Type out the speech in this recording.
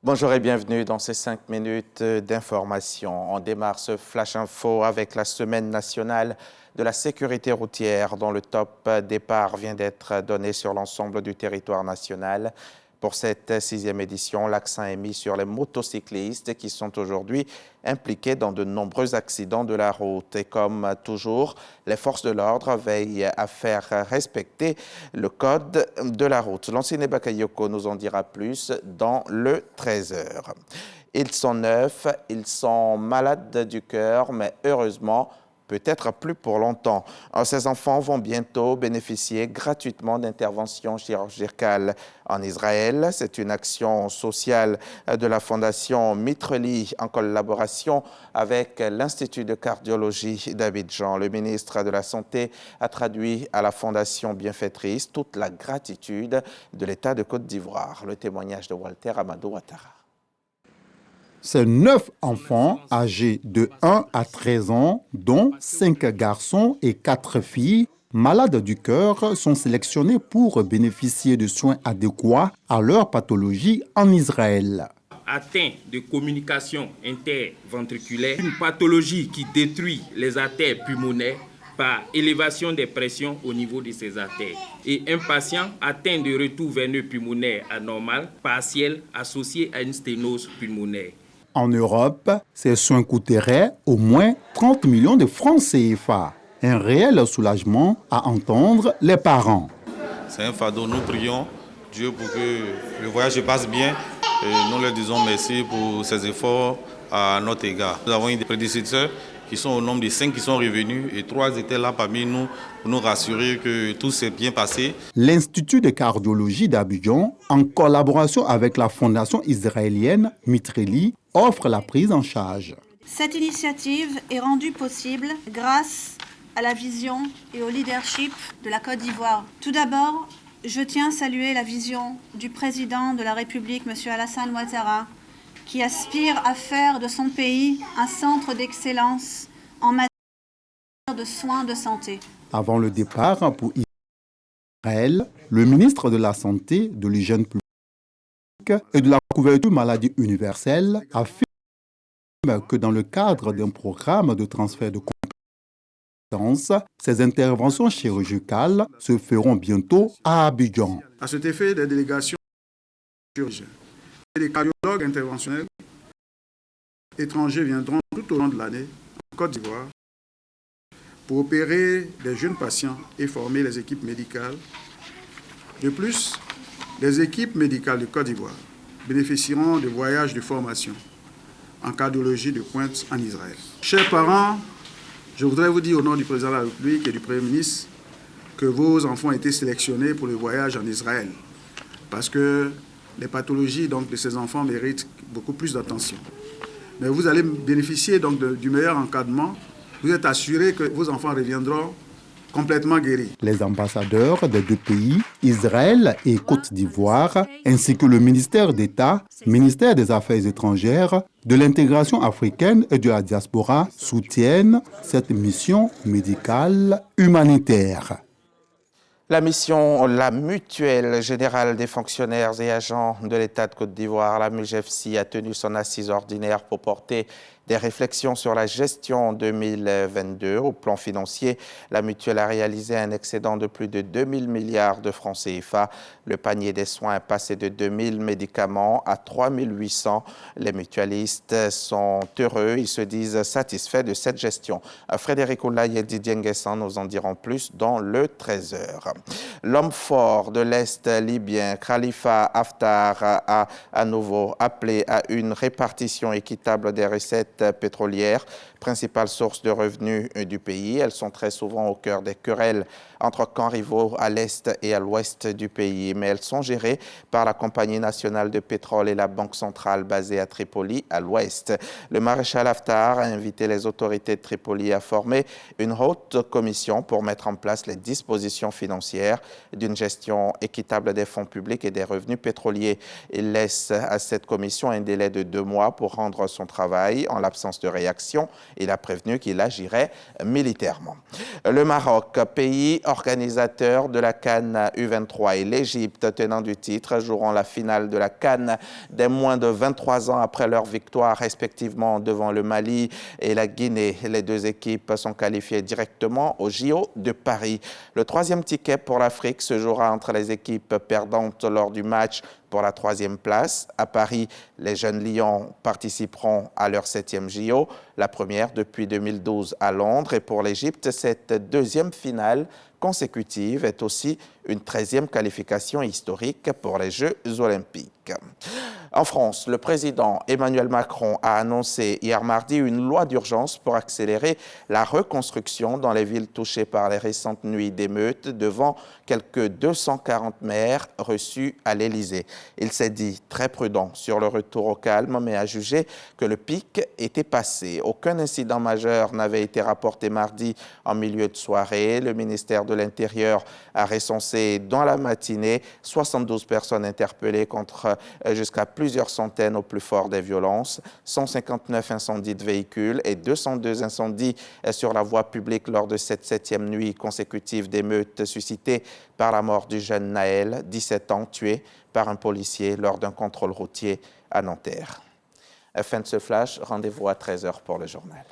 Bonjour et bienvenue dans ces 5 minutes d'information. On démarre ce Flash Info avec la Semaine nationale de la sécurité routière dont le top départ vient d'être donné sur l'ensemble du territoire national. Pour cette 6e édition, l'accent est mis sur les motocyclistes qui sont aujourd'hui impliqués dans de nombreux accidents de la route. Et comme toujours, les forces de l'ordre veillent à faire respecter le code de la route. Lancine Bakayoko nous en dira plus dans le 13h. Ils sont neufs, ils sont malades du cœur, mais heureusement, peut-être plus pour longtemps. Ces enfants vont bientôt bénéficier gratuitement d'interventions chirurgicales en Israël. C'est une action sociale de la Fondation Mitreli en collaboration avec l'Institut de cardiologie d'Abidjan. Le ministre de la Santé a traduit à la Fondation bienfaitrice toute la gratitude de l'État de Côte d'Ivoire. Le témoignage de Walter Amadou Ouattara. Ces 9 enfants âgés de 1 à 13 ans, dont 5 garçons et 4 filles, malades du cœur, sont sélectionnés pour bénéficier de soins adéquats à leur pathologie en Israël. Atteint de communication interventriculaire, une pathologie qui détruit les artères pulmonaires par élévation des pressions au niveau de ces artères. Et un patient atteint de retour veineux pulmonaire anormal, partiel, associé à une sténose pulmonaire. En Europe, ces soins coûteraient au moins 30 millions de francs CFA. Un réel soulagement à entendre les parents. C'est un fardeau, nous prions Dieu pour que le voyage se passe bien. Et nous leur disons merci pour ses efforts à notre égard. Nous avons eu des prédécesseurs qui sont au nombre de 5 qui sont revenus et 3 étaient là parmi nous pour nous rassurer que tout s'est bien passé. L'Institut de cardiologie d'Abidjan, en collaboration avec la fondation israélienne Mitreli, offre la prise en charge. Cette initiative est rendue possible grâce à la vision et au leadership de la Côte d'Ivoire. Tout d'abord, je tiens à saluer la vision du président de la République, M. Alassane Ouattara, qui aspire à faire de son pays un centre d'excellence en matière de soins de santé. Avant le départ pour Israël, le ministre de la Santé, de l'Hygiène publique et de la couverture maladie universelle affirme que dans le cadre d'un programme de transfert de compétences, ces interventions chirurgicales se feront bientôt à Abidjan. À cet effet, des délégations chirurgiennes et des cardiologues interventionnels étrangers viendront tout au long de l'année en Côte d'Ivoire pour opérer des jeunes patients et former les équipes médicales. De plus, les équipes médicales de Côte d'Ivoire bénéficieront de voyages de formation en cardiologie de pointe en Israël. Chers parents, je voudrais vous dire au nom du président de la République et du Premier ministre que vos enfants ont été sélectionnés pour le voyage en Israël parce que les pathologies de ces enfants méritent beaucoup plus d'attention. Mais vous allez bénéficier du meilleur encadrement. Vous êtes assurés que vos enfants reviendront complètement guéris. Les ambassadeurs des 2 pays, Israël et Côte d'Ivoire, ainsi que le ministère d'État, ministère des Affaires étrangères, de l'intégration africaine et de la diaspora soutiennent cette mission médicale humanitaire. La mission, la mutuelle générale des fonctionnaires et agents de l'État de Côte d'Ivoire, la MUGEFSI, a tenu son assise ordinaire pour porter des réflexions sur la gestion 2022. Au plan financier, la mutuelle a réalisé un excédent de plus de 2000 milliards de francs CFA. Le panier des soins est passé de 2000 médicaments à 3800. Les mutualistes sont heureux, ils se disent satisfaits de cette gestion. Frédéric Oulaye et Didier Nguessan nous en diront plus dans le 13h. L'homme fort de l'Est libyen, Khalifa Haftar, a à nouveau appelé à une répartition équitable des recettes pétrolières, principale source de revenus du pays. Elles sont très souvent au cœur des querelles entre camps rivaux à l'est et à l'ouest du pays, mais elles sont gérées par la Compagnie nationale de pétrole et la Banque centrale basée à Tripoli, à l'ouest. Le maréchal Haftar a invité les autorités de Tripoli à former une haute commission pour mettre en place les dispositions financières d'une gestion équitable des fonds publics et des revenus pétroliers. Il laisse à cette commission un délai de 2 mois pour rendre son travail. En l'absence de réaction, il a prévenu qu'il agirait militairement. Le Maroc, pays organisateur de la CAN U23, et l'Égypte, tenant du titre, joueront la finale de la CAN des moins de 23 ans après leur victoire respectivement devant le Mali et la Guinée. Les deux équipes sont qualifiées directement au JO de Paris. Le troisième ticket pour l'Afrique se jouera entre les équipes perdantes lors du match pour la 3e place. À Paris, les jeunes Lions participeront à leur 7e JO, la première depuis 2012 à Londres. Et pour l'Égypte, cette deuxième finale consécutive est aussi une 13e qualification historique pour les Jeux olympiques. En France, le président Emmanuel Macron a annoncé hier mardi une loi d'urgence pour accélérer la reconstruction dans les villes touchées par les récentes nuits d'émeutes devant quelques 240 maires reçus à l'Élysée. Il s'est dit très prudent sur le retour au calme, mais a jugé que le pic était passé. Aucun incident majeur n'avait été rapporté mardi en milieu de soirée. Le ministère de l'Intérieur a recensé dans la matinée 72 personnes interpellées contre jusqu'à plusieurs centaines au plus fort des violences, 159 incendies de véhicules et 202 incendies sur la voie publique lors de cette 7e nuit consécutive d'émeutes suscitée par la mort du jeune Naël, 17 ans, tué par un policier lors d'un contrôle routier à Nanterre. Fin de ce flash, rendez-vous à 13h pour le journal.